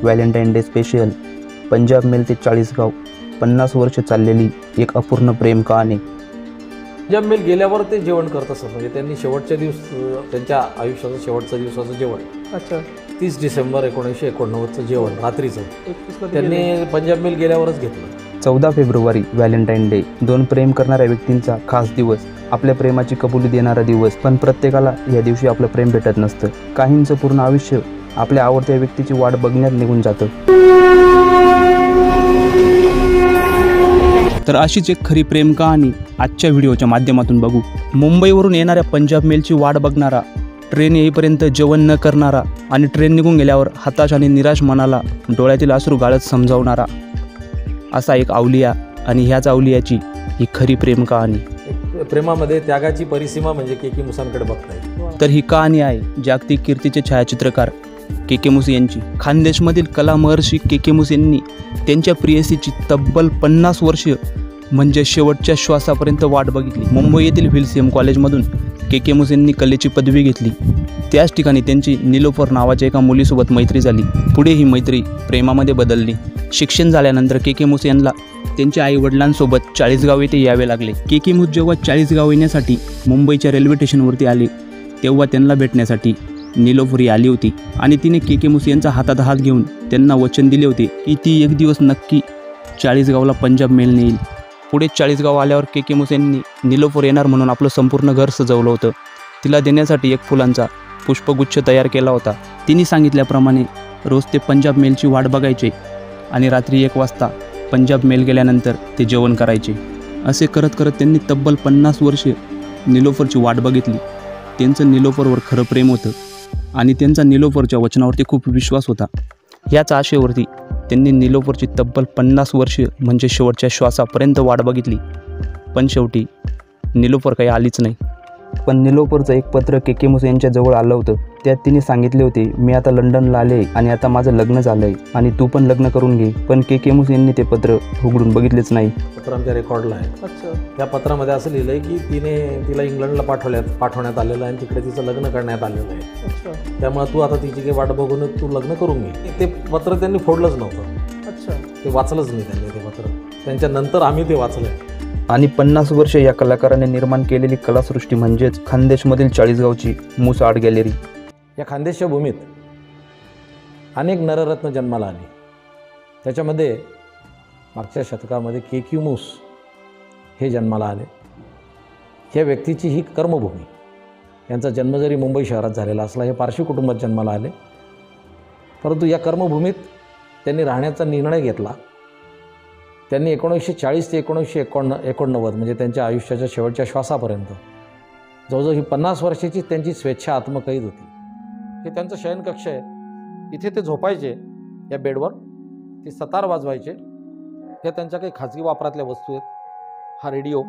Valentine day special. Punjab mail ते चाळीसगाव, 50 वर्ष चाललेली एक अपूर्ण प्रेम कहाणी. पंजाब मेल गेल्यावर ते जेवण करत असत, म्हणजे त्यांनी शेवटच्या दिवस, त्यांच्या आयुष्याचं शेवटच्या दिवसाचं जेवण, अच्छा 30 डिसेंबर 1989चं जेवण रात्रीचं त्यांनी पंजाब मेल गेल्यावरच घेतलं. 14 फेब्रुवारी व्हॅलेंटाईन डे, दोन प्रेम करणाऱ्या व्यक्तींचा खास दिवस, आपल्या प्रेमाची कबुली देणारा दिवस. पण प्रत्येकाला या दिवशी आपलं प्रेम भेटत नसतं. काहींचं पूर्ण आयुष्य आपल्या आवडत्या व्यक्तीची वाट बघण्यात निघून जातं. तर अशीच एक खरी प्रेम कहाणी आजच्या व्हिडिओच्या माध्यमातून बघू. मुंबईवरून येणाऱ्या पंजाब मेलची वाट बघणारा, ट्रेन येईपर्यंत जेवण न करणारा आणि ट्रेन निघून गेल्यावर हताश आणि निराश मनाला डोळ्यातील अश्रू गाळत समजावणारा असा एक अवलिया, आणि ह्याच अवलियाची ही खरी प्रेम कहाणी. प्रेमामध्ये त्यागाची परिसीमा म्हणजे के मुसांकडे बघताय. तर ही कहाणी आहे जागतिक कीर्तीचे छायाचित्रकार के मुसे यांची. खानदेशमधील कला महर्षी के मुसे यांनी त्यांच्या प्रियसीची तब्बल 50 वर्ष म्हणजे शेवटच्या श्वासापर्यंत वाट बघितली. मुंबई येथील व्हिल्सियम कॉलेजमधून के मुसे यांनी कलेची पदवी घेतली. त्याच ठिकाणी त्यांची निलोफर नावाच्या एका मुलीसोबत मैत्री झाली. पुढे ही मैत्री प्रेमामध्ये बदलली. शिक्षण झाल्यानंतर के मुसे यांना त्यांच्या आईवडिलांसोबत चाळीसगाव येथे यावे लागले. के मुसे जेव्हा चाळीसगाव येण्यासाठी मुंबईच्या रेल्वे स्टेशनवरती आले, तेव्हा त्यांना भेटण्यासाठी निलोफर आली होती आणि तिने के मुसे यांचा हातात हात घेऊन त्यांना वचन दिले होते की ती एक दिवस नक्की चाळीसगावला पंजाब मेल नेईल. पुढे चाळीसगाव आल्यावर के मुसे यांनी निलोफर येणार म्हणून आपलं संपूर्ण घर सजवलं होतं. तिला देण्यासाठी एक फुलांचा पुष्पगुच्छ तयार केला होता. तिने सांगितल्याप्रमाणे रोज ते पंजाब मेलची वाट बघायचे आणि रात्री 1 वाजता पंजाब मेल गेल्यानंतर ते जेवण करायचे. असे करत करत त्यांनी तब्बल 50 वर्ष निलोफरची वाट बघितली. त्यांचं निलोफरवर खरं प्रेम होतं आणि त्यांचा निलोफरच्या वचनावरती खूप विश्वास होता. याच आशेवरती त्यांनी निलोफरची तब्बल 50 वर्ष म्हणजे शेवटच्या श्वासापर्यंत वाट बघितली. पण शेवटी निलोफर काही आलीच नाही. पण निलोफरचं एक पत्र के मुसे यांच्या जवळ आलं होतं. त्यात तिने सांगितले होते, मी आता लंडनला आले आणि आता माझं लग्न झालंय आणि तू पण लग्न करून घे. पण के मुसे यांनी ते पत्र उघडून बघितलेच नाही. पत्र आमच्या रेकॉर्डला आहे. अच्छा त्या पत्रामध्ये असं लिहिलंय की तिला इंग्लंडला पाठवण्यात आलेलं आहे आणि तिकडे तिचं लग्न करण्यात आलेलं आहे. अच्छा त्यामुळे तू आता तिची काही वाट बघून तू लग्न करून घे. ते पत्र त्यांनी फोडलंच नव्हतं. अच्छा ते वाचलंच नाही त्यांनी ते पत्र. त्यांच्यानंतर आम्ही ते वाचलंय. आणि 50 वर्ष या कलाकाराने निर्माण केलेली कलासृष्टी म्हणजेच खानदेशमधील चाळीसगावची मुस आर्ट गॅलरी. या खानदेशच्या भूमीत अनेक नररत्न जन्माला आली. त्याच्यामध्ये मागच्या शतकामध्ये के मुस हे जन्माला आले. ह्या व्यक्तीची ही कर्मभूमी. यांचा जन्म जरी मुंबई शहरात झालेला असला, हे पारशी कुटुंबात जन्माला आले, परंतु या कर्मभूमीत त्यांनी राहण्याचा निर्णय घेतला. त्यांनी 1940 ते 1989 म्हणजे त्यांच्या आयुष्याच्या शेवटच्या श्वासापर्यंत जवळजवळ ही 50 वर्षाची त्यांची स्वेच्छा आत्मकैद होती. हे त्यांचं शयनकक्ष आहे. इथे ते झोपायचे या बेडवर. ते सतार वाजवायचे. हे त्यांच्या काही खाजगी वापरातल्या वस्तू आहेत. हा रेडिओ,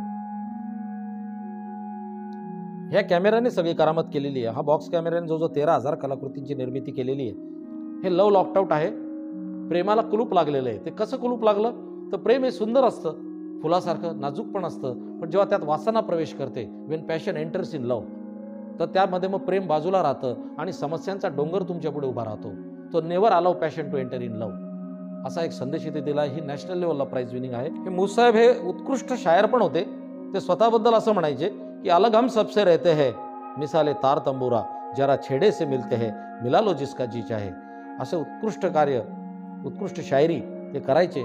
ह्या कॅमेऱ्याने सगळी करामत केलेली आहे. हा बॉक्स कॅमेऱ्याने जवळजवळ 13,000 कलाकृतींची निर्मिती केलेली आहे. हे लव लॉकआउट आहे. प्रेमाला कुलूप लागलेलं आहे. ते कसं कुलूप लागलं तर प्रेम हे सुंदर असतं, फुलासारखं नाजूक पण असतं, पण जेव्हा त्यात वासना प्रवेश करते, Wien passion enters in love, तर त्यामध्ये मग प्रेम बाजूला राहतं आणि समस्यांचा डोंगर तुमच्या पुढे उभा राहतो. तो never allow passion to enter in love, असा एक संदेश इथे दिला. ही नॅशनल लेवलला प्राइज विनिंग आहे. हे मुसाहेब हे उत्कृष्ट शायर पण होते. ते स्वतःबद्दल असं म्हणायचे की अलग हम सबसे रहते हैं, मिसाले तार तंबूरा, जरा छेडे से मिलते हैं, मिला लो जिसका जी चाहे. असं उत्कृष्ट कार्य, उत्कृष्ट शायरी ते करायचे.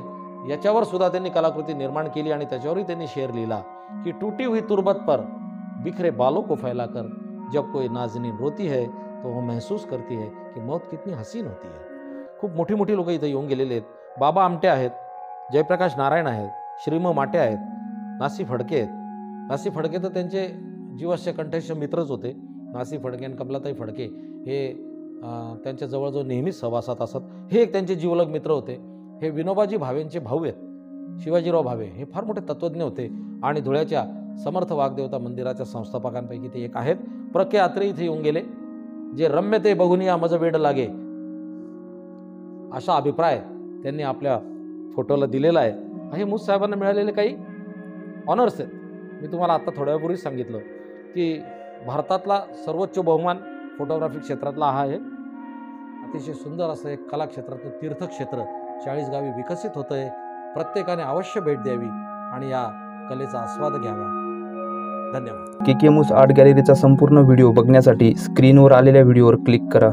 याच्यावर सुद्धा त्यांनी कलाकृती निर्माण केली आणि त्याच्यावरही त्यांनी शेर लिहिला की टूटी हुई तुरबत पर बिखरे बालों को फैलाकर जब कोई नाज़नीन रोती है तो वो महसूस करती है कि मौत कितनी हसीन होती है. खूप मोठी मोठी लोक इथे येऊन गेलेले आहेत. बाबा आमटे आहेत, जयप्रकाश नारायण आहेत, श्रीम माटे आहेत, नासी फडके आहेत. नासी फडके तर त्यांचे जीवाचे कंठस्थ मित्रच होते. नासी फडके आणि कमलाताई फडके हे त्यांच्या जवळजवळ नेहमीच सहवासात असत. हे एक त्यांचे जीवलग मित्र होते. हे विनोबाजी भावेंचे भाऊ आहेत. शिवाजीराव भावे हे फार मोठे तत्त्वज्ञ होते आणि धुळ्याच्या समर्थ वाग्देवता मंदिराच्या संस्थापकांपैकी ते एक आहेत. प्रके आत्रे इथे येऊन गेले. जे रम्य ते बघून या मज वेड लागे, असा अभिप्राय त्यांनी आपल्या फोटोला दिलेला आहे. हे मुस साहेबांना मिळालेले काही ऑनर्स आहेत. मी तुम्हाला आता थोड्या वेळापूर्वी सांगितलं की भारतातला सर्वोच्च बहुमान फोटोग्राफी क्षेत्रातला हा आहे. अतिशय सुंदर असं एक कलाक्षेत्रातलं तीर्थक्षेत्र चाळीसगावी विकसित होतं आहे. प्रत्येकाने अवश्य भेट द्यावी आणि या कलेचा आस्वाद घ्यावा. धन्यवाद. केकेमूस आर्ट गॅलरीचा संपूर्ण व्हिडिओ बघण्यासाठी स्क्रीनवर आलेल्या व्हिडिओवर क्लिक करा.